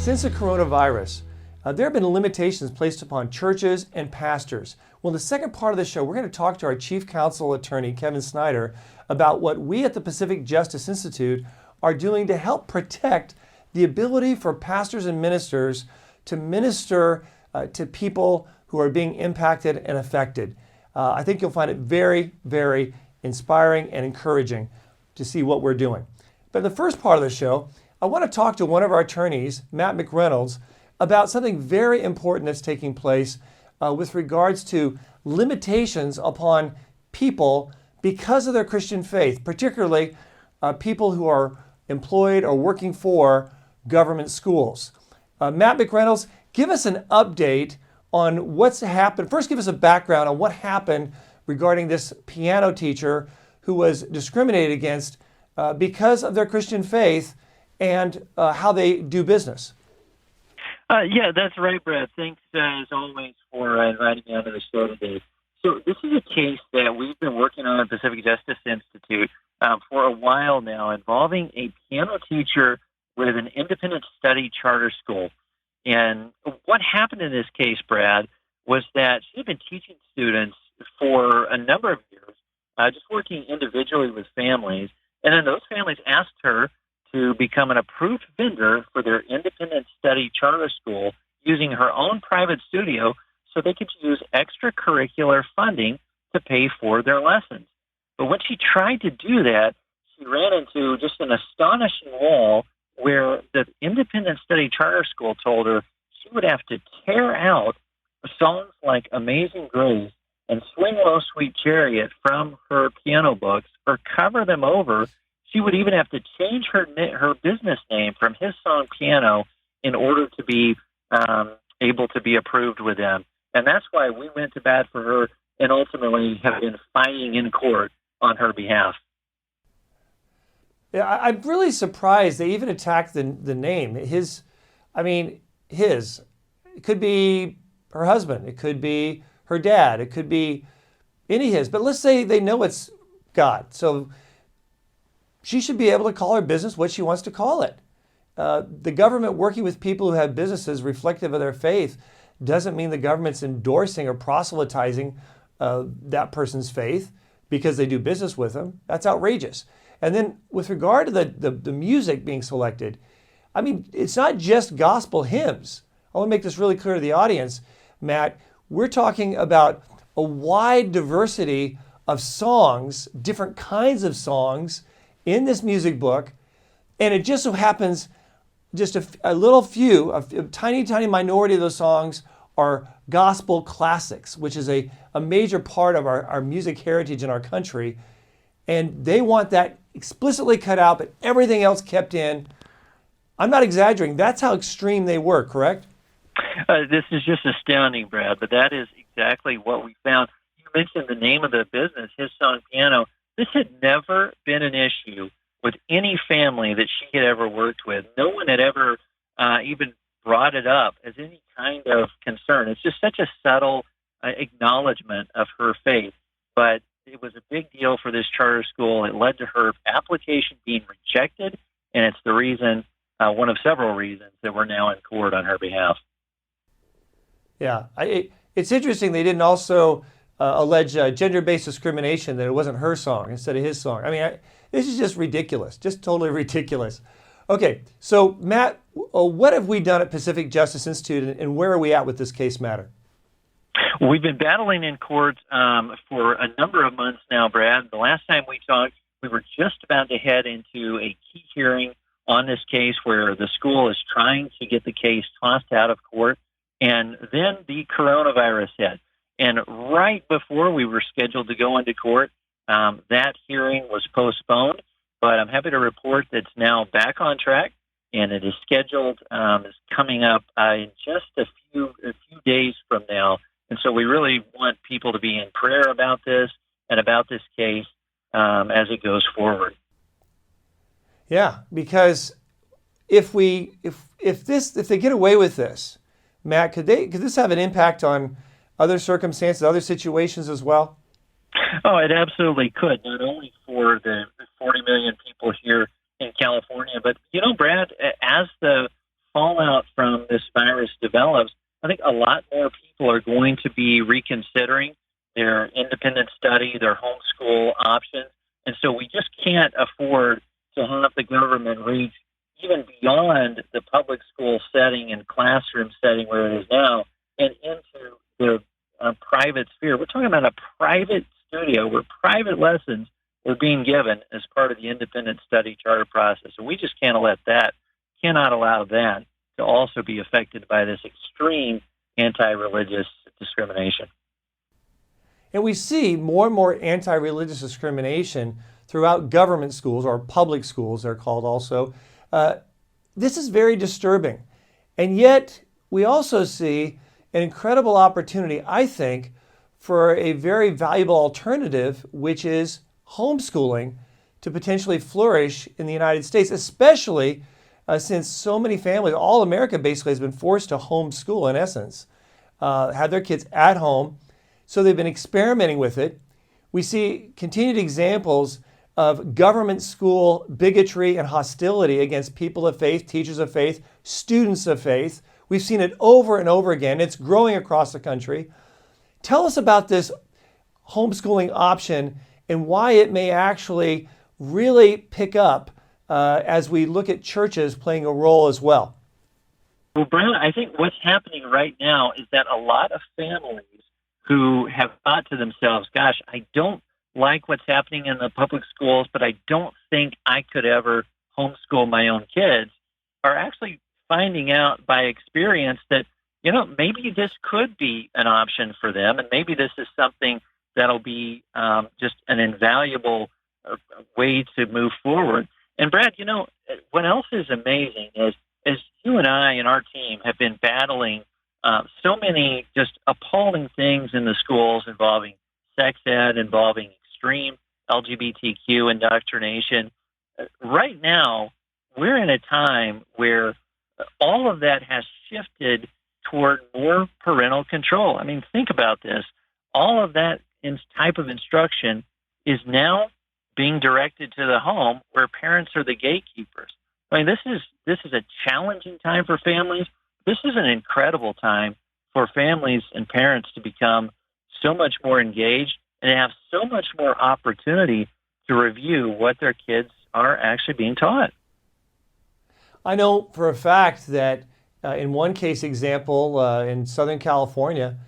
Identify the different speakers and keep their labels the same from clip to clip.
Speaker 1: Since the coronavirus, there have been limitations placed upon churches and pastors. Well, in the second part of the show, we're going to talk to our Chief Counsel attorney, Kevin Snider, about what we at the Pacific Justice Insitute are doing to help protect the ability for pastors and ministers to minister to people who are being impacted and affected. I think you'll find it very, very inspiring and encouraging to see what we're doing. But in the first part of the show, I want to talk to one of our attorneys, Matt McReynolds, about something very important that's taking place with regards to limitations upon people because of their Christian faith, particularly people who are employed or working for government schools. Matt McReynolds, give us an update on what's happened. First, give us a background on what happened regarding this piano teacher who was discriminated against because of their Christian faith and how they do business.
Speaker 2: Yeah, that's right, Brad. Thanks, as always, for inviting me onto the show today. So this is a case that we've been working on at Pacific Justice Institute for a while now, involving a piano teacher with an independent study charter school. And what happened in this case, Brad, was that she had been teaching students for a number of years, just working individually with families. And then those families asked her to become an approved vendor for their independent study charter school using her own private studio so they could use extracurricular funding to pay for their lessons. But when she tried to do that, she ran into just an astonishing wall where the independent study charter school told her she would have to tear out songs like Amazing Grace and Swing Low, Sweet Chariot from her piano books or cover them over. She would even have to change her business name from His Song Piano in order to be able to be approved with them. And that's why we went to bat for her and ultimately have been fighting in court on her behalf.
Speaker 1: Yeah, I'm really surprised they even attacked the name. His. It could be her husband. It could be her dad. It could be any his. But let's say they know it's God. So she should be able to call her business what she wants to call it. The government working with people who have businesses reflective of their faith doesn't mean the government's endorsing or proselytizing that person's faith because they do business with them. That's outrageous. And then with regard to the music being selected, it's not just gospel hymns. I want to make this really clear to the audience, Matt. We're talking about a wide diversity of songs, different kinds of songs in this music book. And it just so happens just a tiny, tiny minority of those songs are gospel classics, which is a major part of our music heritage in our country. And they want that explicitly cut out, but everything else kept in. I'm not exaggerating. That's how extreme they were, correct?
Speaker 2: This is just astounding, Brad, but that is exactly what we found. You mentioned the name of the business, His Song Piano. This had never been an issue with any family that she had ever worked with. No one had ever even brought it up as any kind of concern. It's just such a subtle acknowledgement of her faith. But it was a big deal for this charter school. It led to her application being rejected, and it's the reason, one of several reasons, that we're now in court on her behalf.
Speaker 1: Yeah, it's interesting they didn't also allege gender-based discrimination, that it wasn't her song instead of his song. This is just ridiculous, just totally ridiculous. Okay, so Matt, what have we done at Pacific Justice Institute, and where are we at with this case matter?
Speaker 2: We've been battling in court for a number of months now, Brad. The last time we talked, we were just about to head into a key hearing on this case where the school is trying to get the case tossed out of court. And then the coronavirus hit. And right before we were scheduled to go into court, that hearing was postponed. But I'm happy to report that it's now back on track, and it is scheduled, is coming up in just a few days from now. And so we really want people to be in prayer about this and about this case as it goes forward.
Speaker 1: Yeah, because if they get away with this, Matt, could this have an impact on other circumstances, other situations as well?
Speaker 2: Oh, it absolutely could, not only for the 40 million people here in California, but, Brad, as the fallout from this virus develops, I think a lot more people are going to be reconsidering their independent study, their homeschool options. And so we just can't afford to have the government reach even beyond the public school setting and classroom setting where it is now and into the private sphere. We're talking about a private studio where private lessons are being given as part of the independent study charter process. So we just cannot allow that to also be affected by this extreme anti-religious discrimination.
Speaker 1: And we see more and more anti-religious discrimination throughout government schools, or public schools they're called also. This is very disturbing. And yet we also see an incredible opportunity, I think, for a very valuable alternative, which is homeschooling, to potentially flourish in the United States, especially since so many families, all America basically has been forced to homeschool in essence, have their kids at home. So they've been experimenting with it. We see continued examples of government school bigotry and hostility against people of faith, teachers of faith, students of faith. We've seen it over and over again. It's growing across the country. Tell us about this homeschooling option and why it may actually really pick up as we look at churches playing a role as well.
Speaker 2: Well, Brad, I think what's happening right now is that a lot of families who have thought to themselves, gosh, I don't like what's happening in the public schools, but I don't think I could ever homeschool my own kids, are actually finding out by experience that, maybe this could be an option for them, and maybe this is something that'll be just an invaluable way to move forward. And Brad, what else is amazing is, as you and I and our team have been battling so many just appalling things in the schools involving sex ed, involving extreme LGBTQ indoctrination. Right now, we're in a time where all of that has shifted toward more parental control. I mean, think about this. All of that type of instruction is now being directed to the home where parents are the gatekeepers. I mean, this is a challenging time for families. This is an incredible time for families and parents to become so much more engaged and have so much more opportunity to review what their kids are actually being taught.
Speaker 1: I know for a fact that in one case example in Southern California,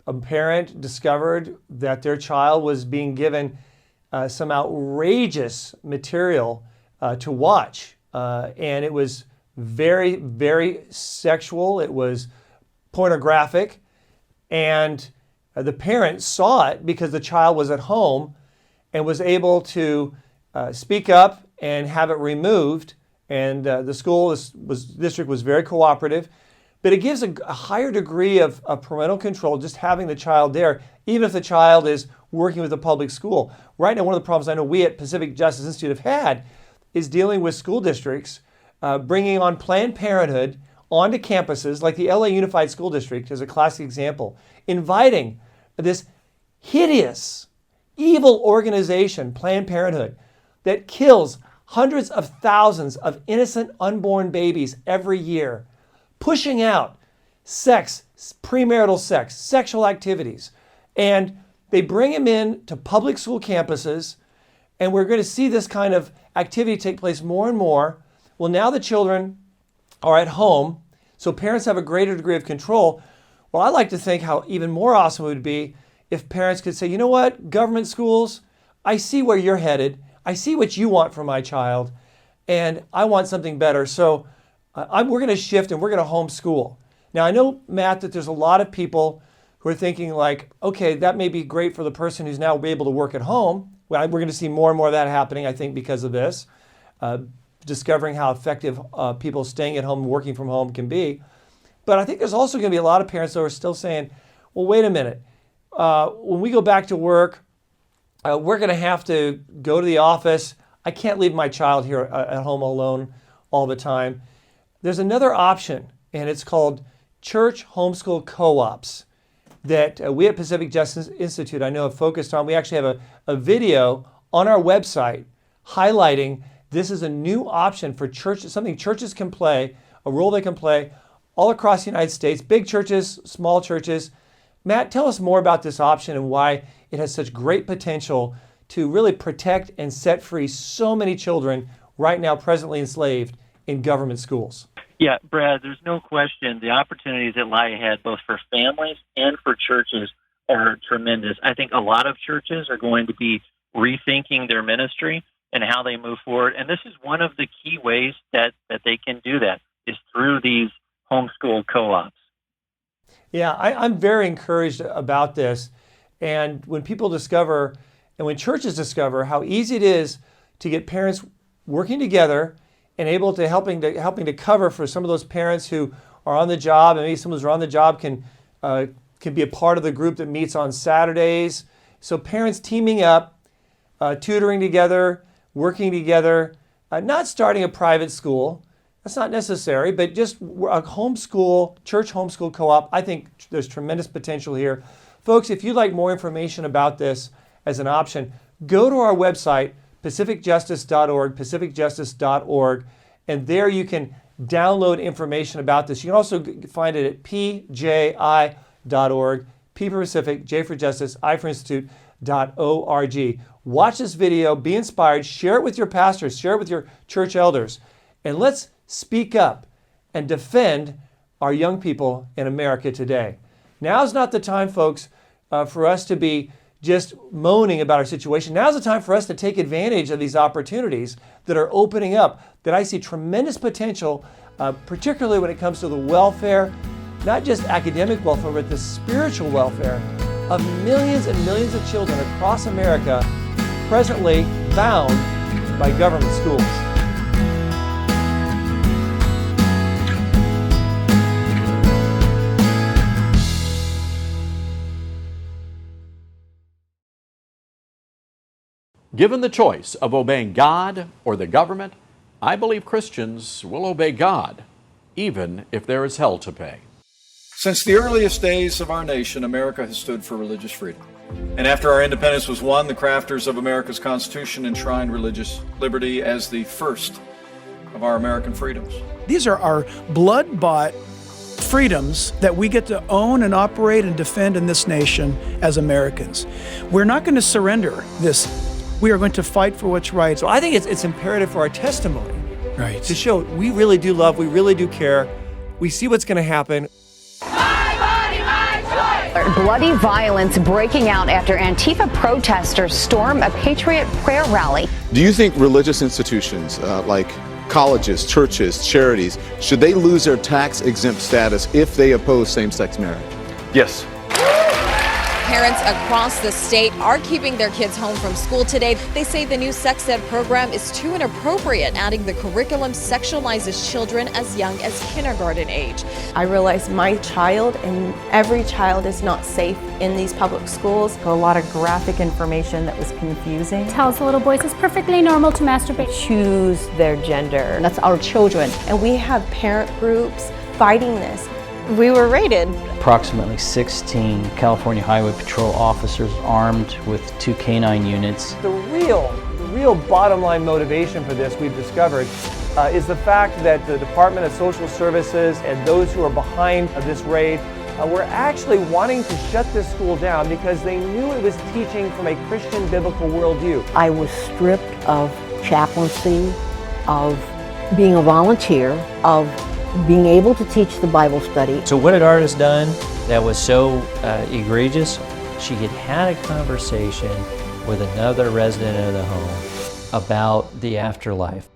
Speaker 1: a parent discovered that their child was being given some outrageous material to watch. And it was very, very sexual. It was pornographic. And the parent saw it because the child was at home and was able to speak up and have it removed. And the school district was very cooperative. But it gives a higher degree of parental control just having the child there, even if the child is working with a public school. Right now, one of the problems I know we at Pacific Justice Insitute have had is dealing with school districts bringing on Planned Parenthood onto campuses, like the LA Unified School District is a classic example, inviting this hideous, evil organization, Planned Parenthood, that kills hundreds of thousands of innocent unborn babies every year, pushing out sex, premarital sex, sexual activities. And they bring them in to public school campuses, and we're going to see this kind of activity take place more and more. Well, now the children are at home, so parents have a greater degree of control. Well, I like to think how even more awesome it would be if parents could say, you know what, government schools, I see where you're headed. I see what you want for my child, and I want something better. So we're going to shift and we're going to homeschool. Now, I know, Matt, that there's a lot of people who are thinking like, okay, that may be great for the person who's now able to work at home. Well, we're going to see more and more of that happening, I think, because of this, discovering how effective people staying at home and working from home can be. But I think there's also going to be a lot of parents who are still saying, well, wait a minute. When we go back to work, we're going to have to go to the office. I can't leave my child here at home alone all the time. There's another option, and it's called church homeschool co-ops that we at Pacific Justice Institute, I know, have focused on. We actually have a video on our website highlighting this is a new option for churches, something churches can play, a role they can play all across the United States, big churches, small churches. Matt, tell us more about this option and why it has such great potential to really protect and set free so many children right now presently enslaved in government schools.
Speaker 2: Yeah, Brad, there's no question the opportunities that lie ahead, both for families and for churches, are tremendous. I think a lot of churches are going to be rethinking their ministry and how they move forward. And this is one of the key ways that they can do that, is through these homeschool co-ops.
Speaker 1: Yeah, I'm very encouraged about this. And when people discover, and when churches discover how easy it is to get parents working together and able to helping to cover for some of those parents who are on the job, and maybe some of those who are on the job can be a part of the group that meets on Saturdays. So parents teaming up, tutoring together, working together, not starting a private school. That's not necessary, but just a homeschool, church homeschool co-op. I think there's tremendous potential here. Folks, if you'd like more information about this as an option, go to our website, pacificjustice.org, pacificjustice.org, and there you can download information about this. You can also find it at pji.org, P for Pacific, J for Justice, I for Institute.org. Watch this video, be inspired, share it with your pastors, share it with your church elders, and let's speak up and defend our young people in America today. Now's not the time, folks, for us to be just moaning about our situation. Now's the time for us to take advantage of these opportunities that are opening up, that I see tremendous potential, particularly when it comes to the welfare, not just academic welfare, but the spiritual welfare of millions and millions of children across America presently bound by government schools.
Speaker 3: Given the choice of obeying God or the government, I believe Christians will obey God, even if there is hell to pay.
Speaker 4: Since the earliest days of our nation, America has stood for religious freedom. And after our independence was won, the crafters of America's Constitution enshrined religious liberty as the first of our American freedoms.
Speaker 5: These are our blood-bought freedoms that we get to own and operate and defend in this nation as Americans. We're not going to surrender this. We are going to fight for what's right.
Speaker 1: So I think it's imperative for our testimony,
Speaker 5: Right.
Speaker 1: to show we really do love, we really do care, we see what's going to happen.
Speaker 6: Bloody violence breaking out after Antifa protesters storm a Patriot prayer rally.
Speaker 7: Do you think religious institutions like colleges, churches, charities, should they lose their tax-exempt status if they oppose same-sex marriage?
Speaker 4: Yes.
Speaker 8: Parents across the state are keeping their kids home from school today. They say the new sex ed program is too inappropriate, adding the curriculum sexualizes children as young as kindergarten age.
Speaker 9: I realize my child and every child is not safe in these public schools.
Speaker 10: A lot of graphic information that was confusing.
Speaker 11: Tells the little boys it's perfectly normal to masturbate.
Speaker 9: Choose their gender. That's our children. And we have parent groups fighting this.
Speaker 8: We were raided.
Speaker 12: Approximately 16 California Highway Patrol officers armed with 2 canine units.
Speaker 1: The real bottom line motivation for this, we've discovered, is the fact that the Department of Social Services and those who are behind this raid were actually wanting to shut this school down because they knew it was teaching from a Christian biblical worldview.
Speaker 13: I was stripped of chaplaincy, of being a volunteer, of being able to teach the Bible study.
Speaker 12: So what had Artis done that was so egregious? She had had a conversation with another resident of the home about the afterlife.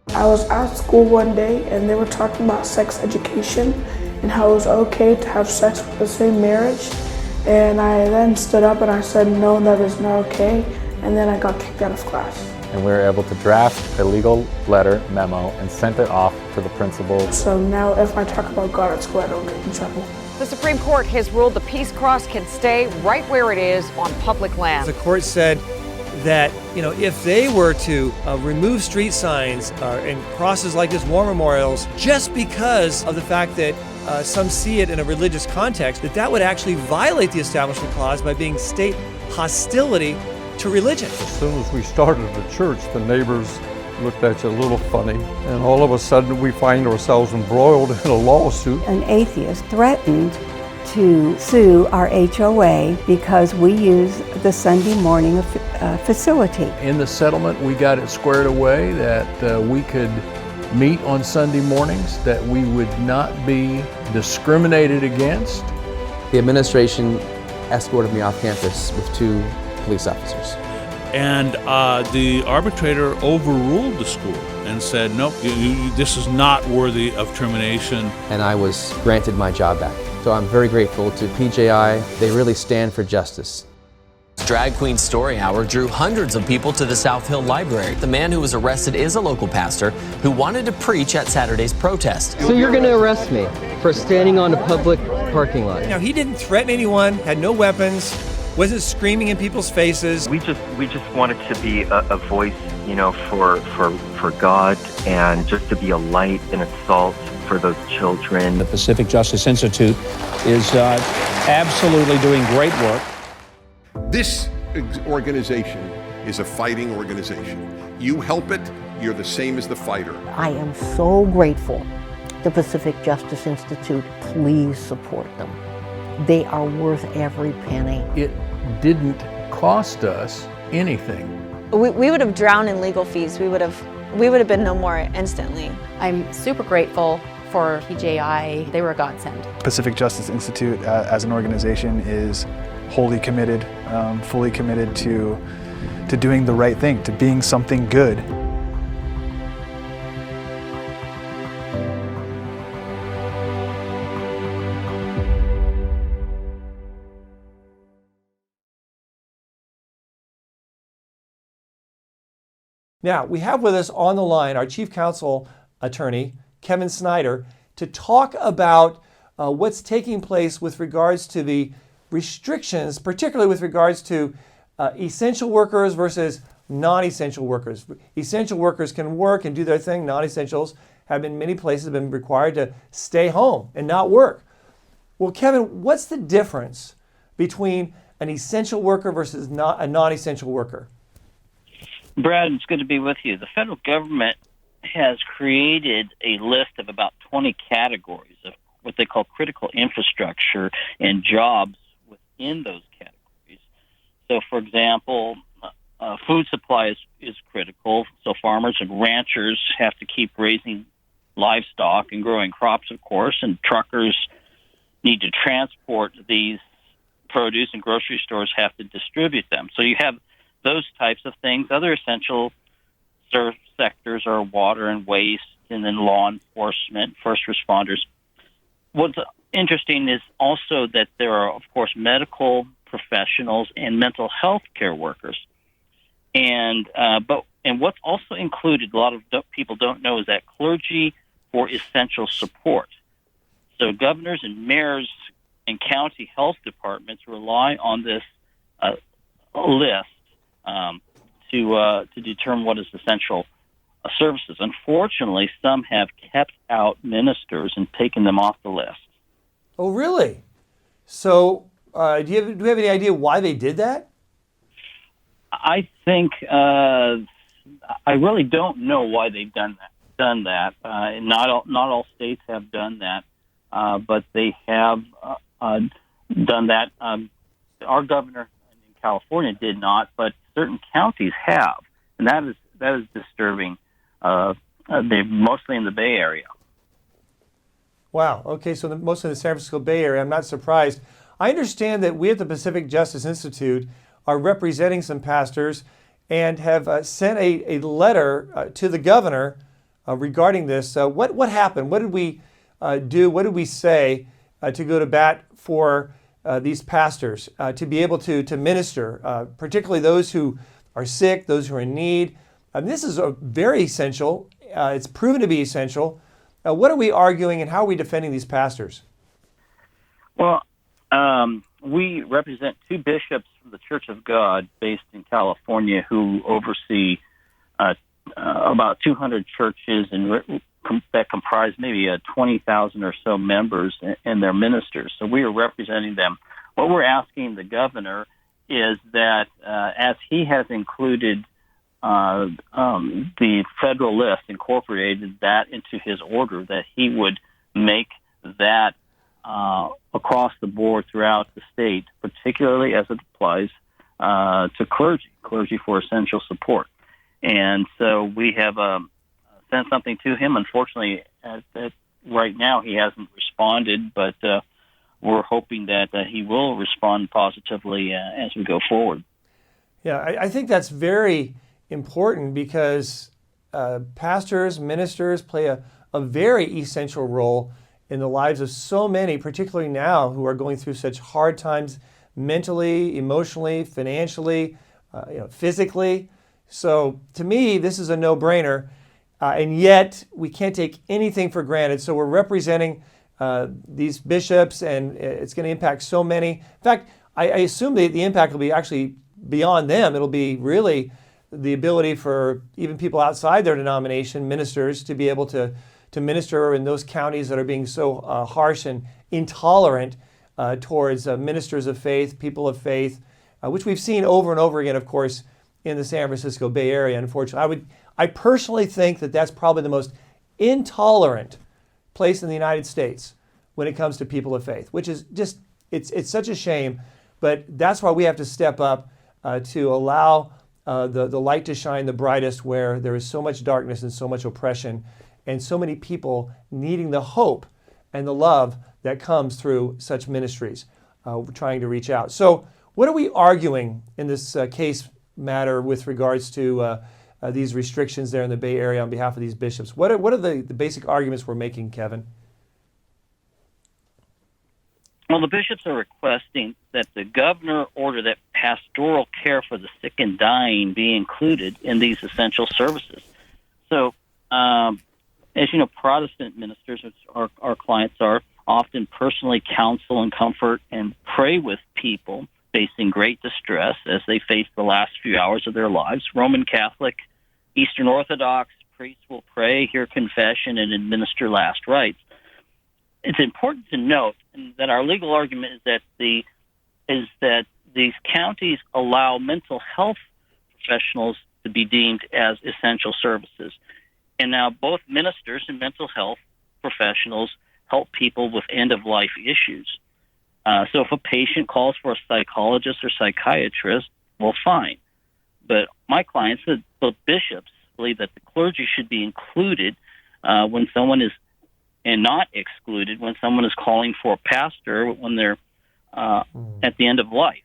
Speaker 14: I was at school one day and they were talking about sex education and how it was okay to have sex with the same marriage. And I then stood up and I said, no, that is not okay. And then I got kicked out of class.
Speaker 15: And we were able to draft a legal letter, memo, and sent it off to the principal.
Speaker 14: So now if I talk about God at school, I don't get in trouble.
Speaker 16: The Supreme Court has ruled the Peace Cross can stay right where it is on public land.
Speaker 1: The court said that, if they were to remove street signs and crosses like this, war memorials, just because of the fact that some see it in a religious context, that would actually violate the Establishment Clause by being state hostility to religion.
Speaker 17: As soon as we started the church, the neighbors looked at you a little funny, and all of a sudden we find ourselves embroiled in a lawsuit.
Speaker 18: An atheist threatened to sue our HOA because we use the Sunday morning facility.
Speaker 19: In the settlement, we got it squared away that we could meet on Sunday mornings, that we would not be discriminated against.
Speaker 20: The administration escorted me off campus with 2 police officers.
Speaker 21: And the arbitrator overruled the school and said, nope, this is not worthy of termination.
Speaker 20: And I was granted my job back. So I'm very grateful to PJI. They really stand for justice.
Speaker 22: Drag Queen Story Hour drew hundreds of people to the South Hill Library. The man who was arrested is a local pastor who wanted to preach at Saturday's protest.
Speaker 23: So you're going to arrest me for standing on a public parking lot?
Speaker 1: Now, he didn't threaten anyone, had no weapons, wasn't screaming in people's faces.
Speaker 24: We just wanted to be a voice, for God, and just to be a light and a salt for those children.
Speaker 25: The Pacific Justice Insitute is absolutely doing great work.
Speaker 26: This organization is a fighting organization. You help it, you're the same as the fighter.
Speaker 13: I am so grateful to Pacific Justice Institute. Please support them. They are worth every penny.
Speaker 19: It didn't cost us anything.
Speaker 27: We would have drowned in legal fees. We would have been no more instantly.
Speaker 28: I'm super grateful for PJI. They were a godsend.
Speaker 29: Pacific Justice Institute as an organization is wholly committed, fully committed to doing the right thing, to being something good.
Speaker 1: Now, we have with us on the line our Chief Counsel attorney, Kevin Snider, to talk about what's taking place with regards to the restrictions, particularly with regards to essential workers versus non-essential workers. Essential workers can work and do their thing. Non-essentials have in many places been required to stay home and not work. Well, Kevin, what's the difference between an essential worker versus a non-essential worker?
Speaker 30: Brad, it's good to be with you. The federal government has created a list of about 20 categories of what they call critical infrastructure and jobs within those categories. So, for example, food supply is critical. So farmers and ranchers have to keep raising livestock and growing crops, of course, and truckers need to transport these produce, and grocery stores have to distribute them. So you have those types of things. Other essential sectors are water and waste, and then law enforcement, first responders. What's interesting is also that there are, of course, medical professionals and mental health care workers. And what's also included, a lot of people don't know, is that clergy for essential support. So governors and mayors and county health departments rely on this list to determine what is essential services. Unfortunately, some have kept out ministers and taken them off the list.
Speaker 1: Oh, really? So, do you have any idea why they did that?
Speaker 30: I think I really don't know why they've done that. Not all states have done that, but they have done that. Our governor in California did not, but certain counties have, and that is disturbing. They're mostly in the Bay Area.
Speaker 1: Wow. Okay, so mostly in the San Francisco Bay Area. I'm not surprised. I understand that we at the Pacific Justice Institute are representing some pastors and have sent a letter to the governor regarding this. What happened? What did we do? What did we say to go to bat for these pastors to be able to minister, particularly those who are sick, those who are in need? This is very essential. It's proven to be essential. What are we arguing, and how are we defending these pastors?
Speaker 30: Well, we represent two bishops from the Church of God based in California who oversee about 200 churches and that comprise maybe 20,000 or so members and their ministers. So we are representing them. What we're asking the governor is that as he has included the federal list, incorporated that into his order, that he would make that across the board throughout the state, particularly as it applies to clergy for essential support. And so we have sent something to him. Unfortunately, right now he hasn't responded, but we're hoping that he will respond positively as we go forward.
Speaker 1: Yeah, I think that's very important because pastors, ministers play a very essential role in the lives of so many, particularly now, who are going through such hard times mentally, emotionally, financially, physically. So to me, this is a no-brainer, and yet we can't take anything for granted. So we're representing these bishops, and it's going to impact so many. In fact, I assume the impact will be actually beyond them. It'll be really the ability for even people outside their denomination, ministers, to be able to minister in those counties that are being so harsh and intolerant towards ministers of faith, people of faith, which we've seen over and over again, of course, in the San Francisco Bay Area, unfortunately. I personally think that that's probably the most intolerant place in the United States when it comes to people of faith, which is just, it's such a shame, but that's why we have to step up to allow the light to shine the brightest where there is so much darkness and so much oppression and so many people needing the hope and the love that comes through such ministries, trying to reach out. So what are we arguing in this case matter with regards to these restrictions there in the Bay Area on behalf of these bishops? What are the basic arguments we're making, Kevin?
Speaker 30: Well, the bishops are requesting that the governor order that pastoral care for the sick and dying be included in these essential services. So, as you know, Protestant ministers, which our clients are, often personally counsel and comfort and pray with people facing great distress as they face the last few hours of their lives. Roman Catholic, Eastern Orthodox priests will pray, hear confession, and administer last rites. It's important to note that our legal argument is that these counties allow mental health professionals to be deemed as essential services. And now both ministers and mental health professionals help people with end-of-life issues. So if a patient calls for a psychologist or psychiatrist, well, fine. But my clients, the bishops, believe that the clergy should be included when someone is, and not excluded when someone is calling for a pastor when they're at the end of life.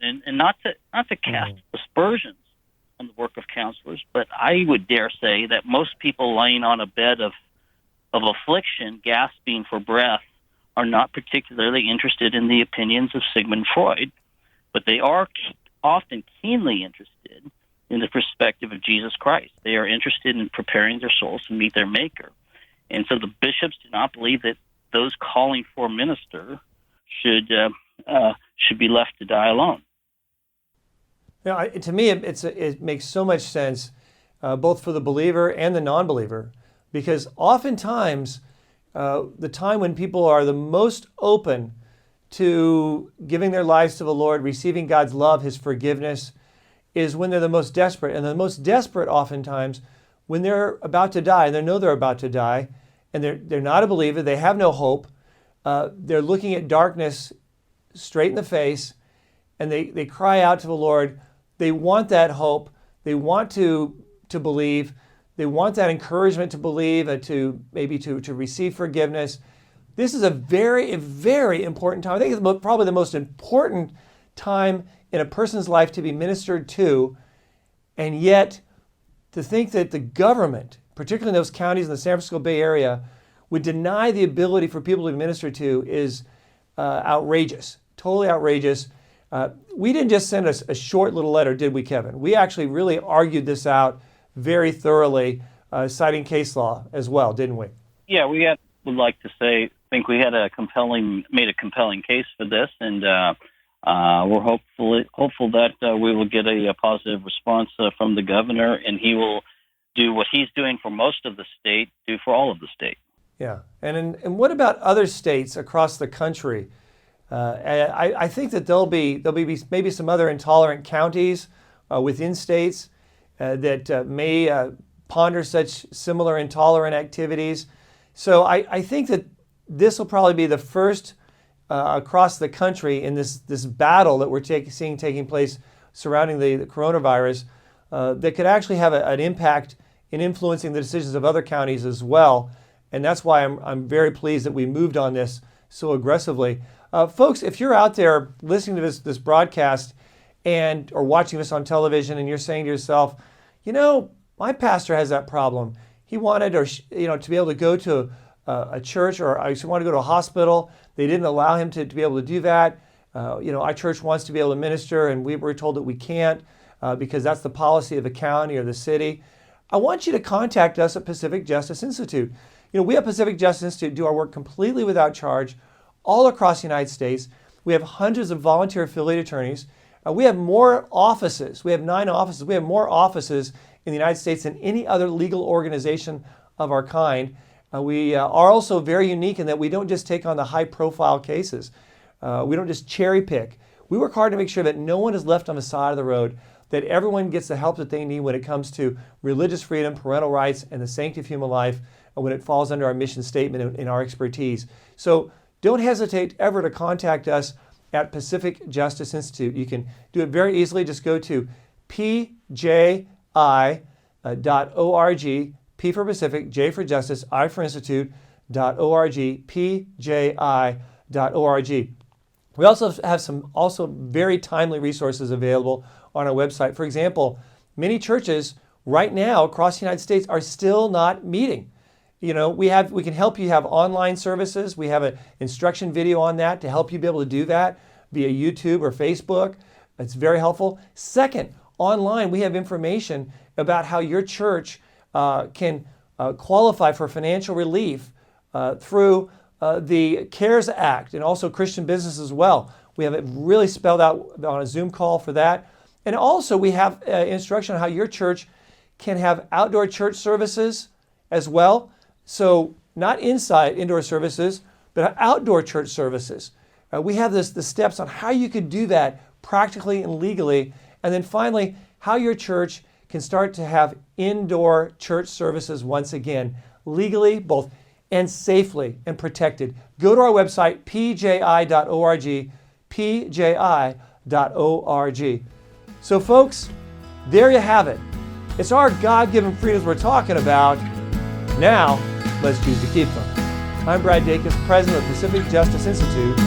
Speaker 30: And not to cast aspersions on the work of counselors, but I would dare say that most people lying on a bed of affliction, gasping for breath, are not particularly interested in the opinions of Sigmund Freud, but they are often keenly interested in the perspective of Jesus Christ. They are interested in preparing their souls to meet their Maker. And so the bishops do not believe that those calling for a minister should be left to die alone.
Speaker 1: To me, it makes so much sense, both for the believer and the non-believer, because oftentimes the time when people are the most open to giving their lives to the Lord, receiving God's love, His forgiveness, is when they're the most desperate. And the most desperate oftentimes when they're about to die, and they know they're about to die, and they're not a believer, they have no hope, they're looking at darkness straight in the face, and they cry out to the Lord. They want that hope. They want to believe. They want that encouragement to believe and to receive forgiveness. This is a very, very important time. I think it's probably the most important time in a person's life to be ministered to, and yet to think that the government, particularly in those counties in the San Francisco Bay Area, would deny the ability for people to be ministered to is outrageous, totally outrageous. We didn't just send a short little letter, did we, Kevin? We actually really argued this out very thoroughly, citing case law as well, didn't we?
Speaker 30: Yeah, would like to say, I think we had made a compelling case for this, and we're hopeful that we will get a positive response from the governor, and he will do what he's doing for most of the state, do for all of the state.
Speaker 1: Yeah, and what about other states across the country? I think that there'll be maybe some other intolerant counties within states. that may ponder such similar intolerant activities. So I think that this will probably be the first across the country in this battle that we're seeing taking place surrounding the coronavirus that could actually have an impact in influencing the decisions of other counties as well. And that's why I'm very pleased that we moved on this so aggressively. Folks, if you're out there listening to this broadcast or watching this on television and you're saying to yourself, my pastor has that problem. He wanted to be able to go to a church, or I want to go to a hospital. They didn't allow him to be able to do that. Our church wants to be able to minister, and we were told that we can't because that's the policy of the county or the city. I want you to contact us at Pacific Justice Insitute. We at Pacific Justice Insitute do our work completely without charge all across the United States. We have hundreds of volunteer affiliate attorneys. We have more offices. We have 9 offices. We have more offices in the United States than any other legal organization of our kind. We are also very unique in that we don't just take on the high-profile cases. We don't just cherry pick. We work hard to make sure that no one is left on the side of the road, that everyone gets the help that they need when it comes to religious freedom, parental rights, and the sanctity of human life when it falls under our mission statement and our expertise. So don't hesitate ever to contact us at Pacific Justice Insitute. You can do it very easily. Just go to PJI.org, P for Pacific, J for Justice, I for Institute.org, PJI.org. We also have some very timely resources available on our website. For example, many churches right now across the United States are still not meeting. We can help you have online services. We have an instruction video on that to help you be able to do that via YouTube or Facebook. It's very helpful. Second, online we have information about how your church can qualify for financial relief through the CARES Act and also Christian business as well. We have it really spelled out on a Zoom call for that. And also we have instruction on how your church can have outdoor church services as well. So not indoor services, but outdoor church services. We have the steps on how you could do that practically and legally. And then finally, how your church can start to have indoor church services once again, legally, both and safely and protected. Go to our website, pji.org, pji.org. So folks, there you have it. It's our God-given freedoms we're talking about. Now, let's choose to keep them. I'm Brad Dacus, president of Pacific Justice Insitute.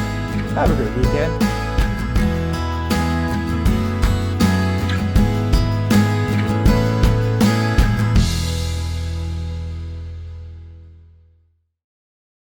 Speaker 1: Have a great weekend.